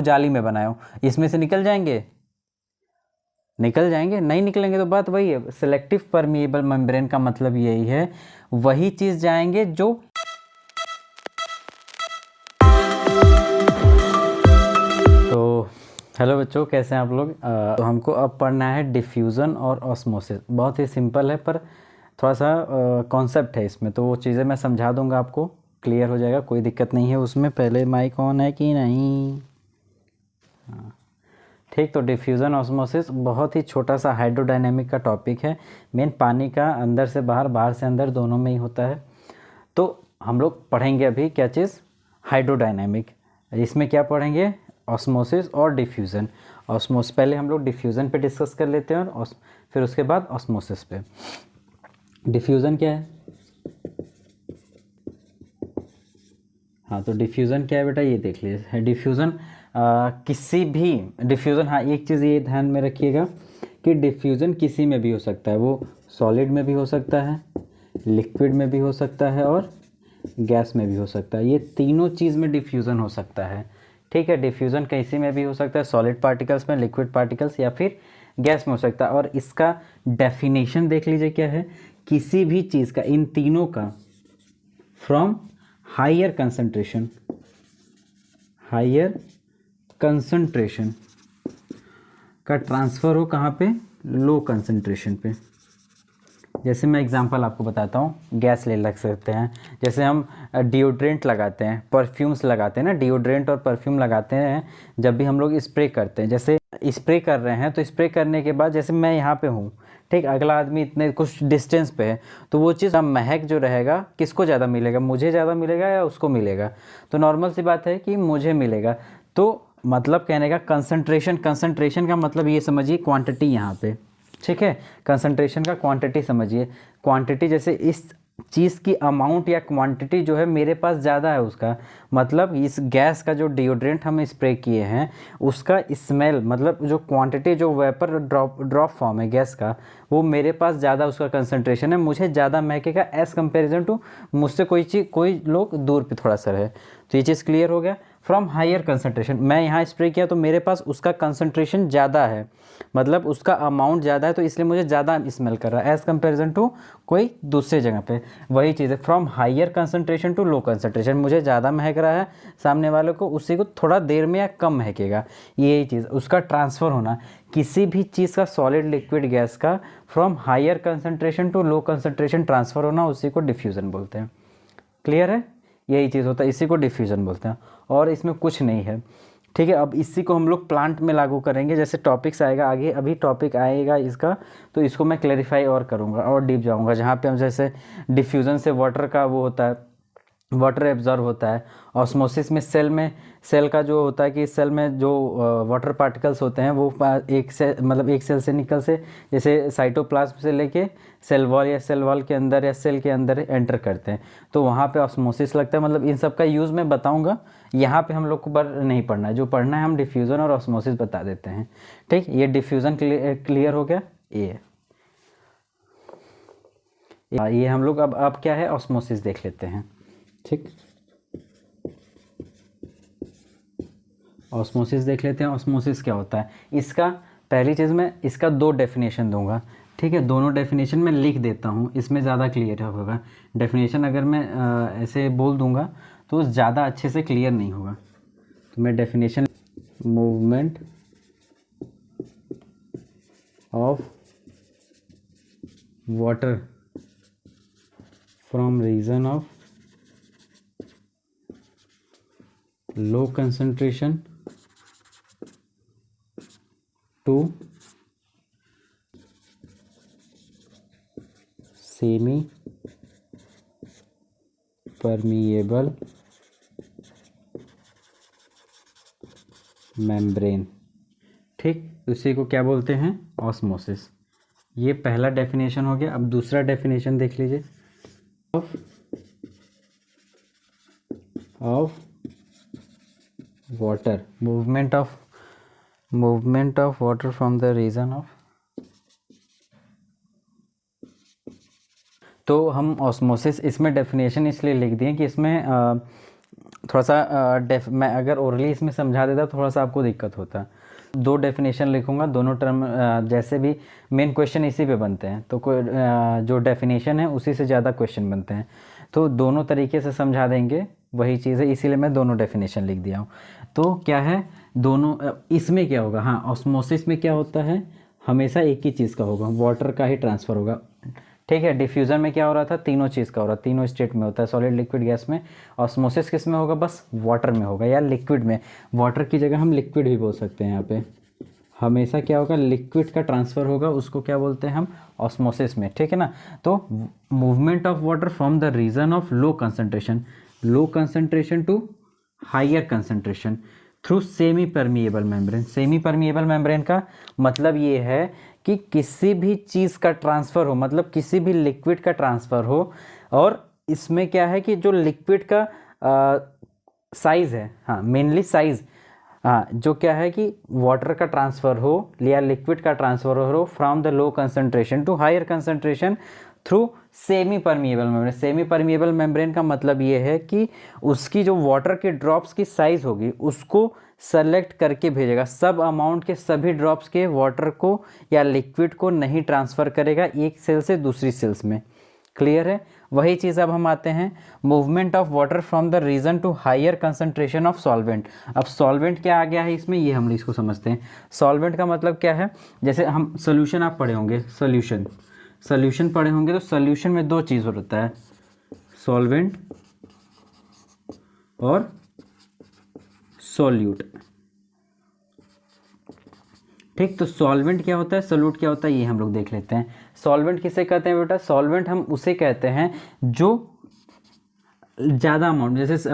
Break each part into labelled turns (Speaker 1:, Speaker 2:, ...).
Speaker 1: जाली में बनाया हूँ, इसमें से निकल जाएंगे? निकल जाएंगे? नहीं निकलेंगे। तो बात वही है, सिलेक्टिव परमिएबल मेम्ब्रेन का मतलब यही है, वही चीज़ जाएंगे जो तो हेलो बच्चों, कैसे हैं आप लोग? तो हमको अब पढ़ना है डिफ्यूज़न और ऑस्मोसिस। बहुत ही सिंपल है पर थोड़ा सा कॉन्सेप्ट है इसमें, तो वो चीज़ें मैं समझा दूंगा, आपको क्लियर हो जाएगा, कोई दिक्कत नहीं है उसमें। पहले माइक ऑन है कि नहीं? हाँ ठीक। तो डिफ्यूज़न ऑस्मोसिस बहुत ही छोटा सा हाइड्रोडायनेमिक का टॉपिक है। मेन पानी का अंदर से बाहर, बाहर से अंदर दोनों में ही होता है। तो हम लोग पढ़ेंगे अभी क्या चीज़? हाइड्रोडायनेमिक। इसमें क्या पढ़ेंगे? ऑस्मोसिस और डिफ्यूज़न। ऑस्मोस पहले हम लोग डिफ्यूज़न पे डिस्कस कर लेते हैं और फिर उसके बाद ऑस्मोसिस पे। डिफ्यूज़न क्या है? हाँ, तो डिफ्यूज़न क्या है बेटा, ये देख लीजिए। डिफ्यूज़न किसी भी डिफ्यूज़न, हाँ एक चीज़ ये ध्यान में रखिएगा कि डिफ्यूज़न किसी में भी हो सकता है। वो सॉलिड में भी हो सकता है, लिक्विड में भी हो सकता है और गैस में भी हो सकता है। ये तीनों चीज़ में डिफ्यूज़न हो सकता है। ठीक है, डिफ्यूज़न किसी में भी हो सकता है, सॉलिड पार्टिकल्स में, लिक्विड पार्टिकल्स या फिर गैस में हो सकता है। और इसका डेफिनेशन देख लीजिए क्या है, किसी भी चीज़ का, इन तीनों का, फ्रॉम हायर कंसंट्रेशन का ट्रांसफ़र हो कहाँ पे? लो कंसंट्रेशन पे। जैसे मैं एग्जांपल आपको बताता हूँ, गैस ले लग सकते हैं। जैसे हम डिओड्रेंट लगाते हैं, परफ्यूम्स लगाते हैं ना, डिओड्रेंट और परफ्यूम लगाते हैं जब भी हम लोग स्प्रे करते हैं। जैसे स्प्रे कर रहे हैं तो स्प्रे करने के बाद जैसे मैं यहाँ पे हूँ, ठीक, अगला आदमी इतने कुछ डिस्टेंस पे है, तो वो चीज़ महक जो रहेगा किसको ज़्यादा मिलेगा? मुझे ज़्यादा मिलेगा या उसको मिलेगा? तो नॉर्मल सी बात है कि मुझे मिलेगा। तो मतलब कहने का कंसंट्रेशन का मतलब ये समझिए क्वांटिटी यहाँ पे, ठीक है। कंसंट्रेशन का क्वांटिटी समझिए। क्वांटिटी जैसे इस चीज़ की अमाउंट या क्वांटिटी जो है मेरे पास ज़्यादा है, उसका मतलब इस गैस का जो डिओड्रेंट हम स्प्रे किए हैं उसका स्मेल, मतलब जो क्वांटिटी, जो वेपर ड्रॉप फॉर्म है गैस का, वो मेरे पास ज़्यादा उसका कंसंट्रेशन है, मुझे ज़्यादा महकेगा एज़ कंपेरिजन टू मुझसे कोई लोग दूर पे थोड़ा सा है। तो ये चीज़ क्लियर हो गया। फ्रॉम हायर कंसंट्रेशन, मैं यहाँ स्प्रे किया तो मेरे पास उसका कंसंट्रेशन ज़्यादा है, मतलब उसका अमाउंट ज़्यादा है, तो इसलिए मुझे ज़्यादा स्मेल कर रहा है एज़ कंपेरिजन टू कोई दूसरे जगह पे। वही चीज़ है, from higher concentration to low concentration, मुझे ज़्यादा महक रहा है, सामने वाले को उसी को थोड़ा देर में या कम महकेगा। यही चीज़, उसका ट्रांसफ़र होना, किसी भी चीज़ का, सॉलिड लिक्विड गैस का, from higher concentration to low concentration transfer होना, उसी को डिफ्यूज़न बोलते हैं। क्लियर है? यही चीज़ होता है, इसी को डिफ्यूज़न बोलते हैं, और इसमें कुछ नहीं है। ठीक है, अब इसी को हम लोग प्लांट में लागू करेंगे, जैसे टॉपिक्स आएगा आगे, अभी टॉपिक आएगा इसका, तो इसको मैं क्लैरिफाई और करूँगा और डीप जाऊँगा। जहाँ पे हम जैसे डिफ्यूज़न से वाटर का वो होता है, वाटर एब्जॉर्ब होता है। ऑस्मोसिस में सेल का जो होता है कि सेल में जो वाटर पार्टिकल्स होते हैं वो एक से, मतलब एक सेल से निकल से, जैसे साइटोप्लाज्म से लेके सेल वॉल या सेल वॉल के अंदर या सेल के अंदर एंटर करते हैं, तो वहाँ पे ऑस्मोसिस लगता है। मतलब इन सब का यूज़ मैं बताऊँगा, यहाँ पे हम लोग को नहीं पढ़ना है, जो पढ़ना है हम डिफ्यूज़न और ऑस्मोसिस बता देते हैं। ठीक, ये डिफ्यूज़न क्लियर हो गया। ये हम लोग अब क्या है, ऑस्मोसिस देख लेते हैं। ठीक, ऑस्मोसिस देख लेते हैं। ऑस्मोसिस क्या होता है? इसका पहली चीज़, मैं इसका दो डेफिनेशन दूंगा, ठीक है। दोनों डेफिनेशन मैं लिख देता हूँ, इसमें ज़्यादा क्लियर होगा। डेफिनेशन अगर मैं ऐसे बोल दूंगा तो ज़्यादा अच्छे से क्लियर नहीं होगा, तो मैं definition, movement of water from region of low concentration to semi permeable membrane. ठीक, उसी को क्या बोलते हैं? ऑस्मोसिस। ये पहला डेफिनेशन हो गया। अब दूसरा डेफिनेशन देख लीजिए, of water, movement of water from the region of. तो हम ऑस्मोसिस, इसमें डेफिनेशन इसलिए लिख दिए कि इसमें थोड़ा सा मैं अगर ओरली इसमें समझा देता थोड़ा सा आपको दिक्कत होता। दो डेफिनेशन लिखूंगा, दोनों टर्म जैसे भी मेन क्वेश्चन इसी पे बनते हैं, तो कोई जो डेफिनेशन है उसी से ज़्यादा क्वेश्चन बनते हैं, तो दोनों तरीके से समझा देंगे, वही चीज़ है, इसीलिए मैं दोनों डेफिनेशन लिख दिया हूँ। तो क्या है दोनों, इसमें क्या होगा, हाँ ऑस्मोसिस में क्या होता है, हमेशा एक ही चीज़ का होगा, वाटर का ही ट्रांसफ़र होगा, ठीक है। डिफ्यूज़न में क्या हो रहा था, तीनों चीज़ का हो रहा है, तीनों स्टेट में होता है, सॉलिड लिक्विड गैस में। ऑस्मोसिस किस में होगा, बस वाटर में होगा या लिक्विड में, वाटर की जगह हम लिक्विड भी बोल सकते हैं यहाँ पे। हमेशा क्या होगा, लिक्विड का ट्रांसफ़र होगा, उसको क्या बोलते हैं हम, ऑस्मोसिस में, ठीक है ना। तो movement of water from the region of low concentration to higher concentration through semi permeable membrane. Semi permeable membrane का मतलब ये है कि किसी भी चीज़ का ट्रांसफ़र हो, मतलब किसी भी लिक्विड का ट्रांसफ़र हो, और इसमें क्या है कि जो लिक्विड का साइज़ है, हाँ मेनली साइज़, हाँ जो क्या है कि वाटर का ट्रांसफ़र हो या लिक्विड का ट्रांसफ़र हो from the low concentration to higher concentration through semi permeable membrane. Semi permeable membrane का मतलब ये है कि उसकी जो वाटर के ड्रॉप्स की साइज़ होगी उसको सेलेक्ट करके भेजेगा, सब अमाउंट के सभी ड्रॉप्स के वाटर को या लिक्विड को नहीं ट्रांसफ़र करेगा एक सेल से दूसरी सेल्स में। क्लियर है। वही चीज़ अब हम आते हैं movement of water from the region to higher concentration of solvent. अब सॉल्वेंट क्या आ गया है इसमें, ये हम इसको समझते हैं। सॉल्वेंट का मतलब क्या है, जैसे हम सोल्यूशन आप पढ़े होंगे, सोल्यूशन पढ़े होंगे, तो सोल्यूशन में दो चीज़ होता है, सॉल्वेंट और सॉल्यूट, ठीक। तो सॉल्वेंट क्या होता है, सोल्यूट क्या होता है, ये हम लोग देख लेते हैं। सॉल्वेंट किसे कहते हैं बेटा, सॉल्वेंट हम उसे कहते हैं जो ज़्यादा अमाउंट, जैसे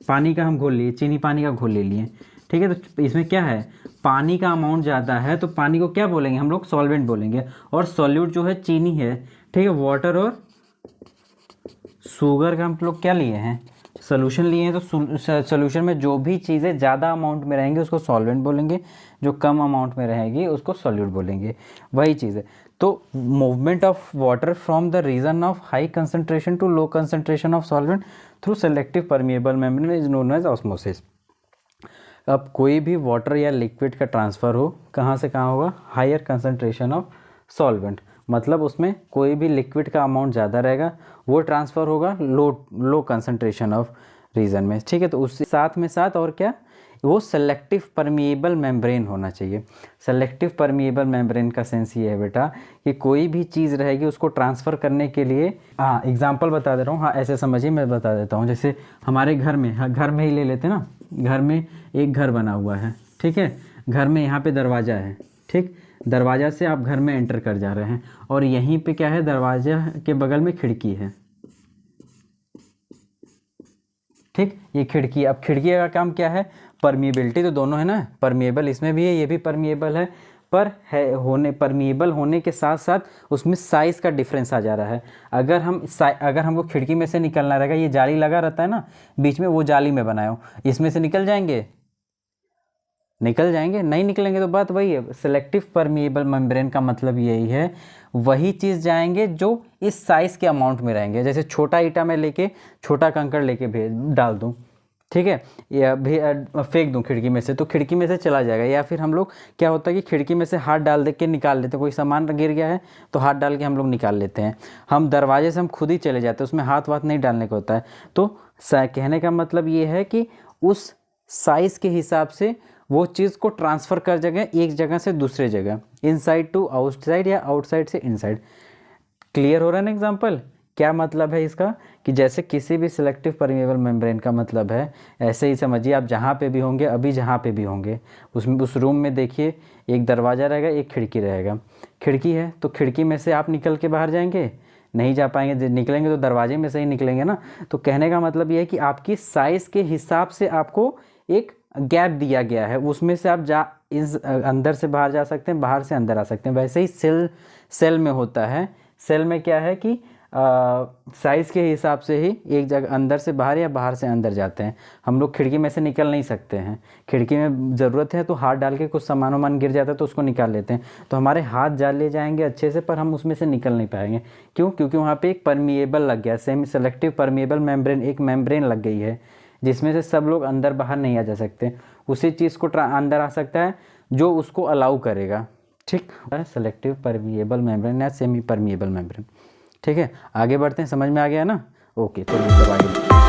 Speaker 1: पानी का हम घोल लिए, चीनी पानी का घोल ले लिए, ठीक है। तो इसमें क्या है, पानी का अमाउंट ज़्यादा है तो पानी को क्या बोलेंगे हम लोग, सॉल्वेंट बोलेंगे। और सॉल्यूट जो है चीनी है, ठीक है। वाटर और शुगर का हम लोग क्या लिए हैं, सोल्यूशन लिए हैं। तो सोल्यूशन में जो भी चीज़ें ज़्यादा अमाउंट में रहेंगी उसको सॉल्वेंट बोलेंगे, जो कम अमाउंट में रहेगी उसको सॉल्यूट बोलेंगे, वही चीज़ है। तो movement of water from the region of high concentration to low concentration of solvent through selective permeable membrane is known as osmosis. अब कोई भी वाटर या लिक्विड का ट्रांसफ़र हो, कहाँ से कहाँ होगा, हायर कंसंट्रेशन ऑफ सॉल्वेंट, मतलब उसमें कोई भी लिक्विड का अमाउंट ज़्यादा रहेगा, वो ट्रांसफ़र होगा लो कंसंट्रेशन ऑफ रीजन में, ठीक है। तो उसके साथ में साथ और क्या, वो सेलेक्टिव परमिएबल मेम्ब्रेन होना चाहिए। सेलेक्टिव परमिएबल मेम्ब्रेन का सेंस ये है बेटा कि कोई भी चीज़ रहेगी उसको ट्रांसफ़र करने के लिए, हाँ एग्जांपल बता दे रहा हूँ, हाँ ऐसे समझिए, मैं बता देता हूँ। जैसे हमारे घर में, हाँ घर में ही ले लेते ना, घर में एक घर बना हुआ है, ठीक है। घर में यहाँ पे दरवाज़ा है, ठीक, दरवाज़ा से आप घर में एंटर कर जा रहे हैं, और यहीं पे क्या है, दरवाज़ा के बगल में खिड़की है, ठीक। ये खिड़की, अब खिड़की का काम क्या है, परमिएबिलिटी, तो दोनों है ना, परमिएबल इसमें भी है, ये भी परमिएबल है, पर है होने परमिएबल होने के साथ साथ उसमें साइज़ का डिफरेंस आ जा रहा है। अगर हमको खिड़की में से निकलना रहेगा, ये जाली लगा रहता है ना बीच में, वो जाली में बनाया हूँ, इसमें से निकल जाएंगे, नहीं निकलेंगे, तो बात वही है। सेलेक्टिव परमिएबल मेम्ब्रेन का मतलब यही है, वही चीज़ जाएंगे जो इस साइज़ के अमाउंट में रहेंगे। जैसे छोटा ईटा में लेके, छोटा कंकड़ लेके डाल दूँ, ठीक है, या फेंक दूँ खिड़की में से, तो खिड़की में से चला जाएगा। या फिर हम लोग क्या होता है कि खिड़की में से हाथ डाल दे के निकाल लेते हैं, कोई सामान गिर गया है तो हाथ डाल के हम लोग निकाल लेते हैं। हम दरवाजे से हम खुद ही चले जाते हैं, उसमें हाथ वाथ नहीं डालने का होता है। तो कहने का मतलब ये है कि उस साइज़ के हिसाब से वो चीज़ को ट्रांसफ़र कर जगह, एक जगह से दूसरे जगह, इनसाइड टू आउटसाइड या आउटसाइड से इनसाइड। क्लियर हो रहा है ना एग्जाम्पल, क्या मतलब है इसका, कि जैसे किसी भी सिलेक्टिव परमिएबल मेम्ब्रेन का मतलब है, ऐसे ही समझिए आप जहाँ पे भी होंगे, अभी जहाँ पे भी होंगे, उसमें उस रूम में देखिए एक दरवाज़ा रहेगा, एक खिड़की रहेगा। खिड़की है तो खिड़की में से आप निकल के बाहर जाएंगे, नहीं जा पाएंगे, निकलेंगे तो दरवाजे में से ही निकलेंगे ना। तो कहने का मतलब ये है कि आपकी साइज़ के हिसाब से आपको एक गैप दिया गया है, उसमें से आप अंदर से बाहर जा सकते हैं, बाहर से अंदर आ सकते हैं। वैसे ही सेल में होता है, सेल में क्या है कि साइज़ के हिसाब से ही एक जगह अंदर से बाहर या बाहर से अंदर जाते हैं। हम लोग खिड़की में से निकल नहीं सकते हैं, खिड़की में ज़रूरत है तो हाथ डाल के कुछ सामान गिर जाता है तो उसको निकाल लेते हैं, तो हमारे हाथ जा ले जाएंगे अच्छे से, पर हम उसमें से निकल नहीं पाएंगे। क्यों? क्योंकि वहाँ पे एक परमिएबल लग गया, सेमी सेलेक्टिव परमिएबल मेम्ब्रेन, एक मेम्ब्रेन लग गई है, जिसमें से सब लोग अंदर बाहर नहीं आ जा सकते, उसी चीज़ को अंदर आ सकता है जो उसको अलाउ करेगा। ठीक, सेलेक्टिव परमिएबल मेम्ब्रेन या सेमी परमिएबल मेम्ब्रेन। ठीक है, आगे बढ़ते हैं, समझ में आ गया ना? ओके, चलिए तब आगे।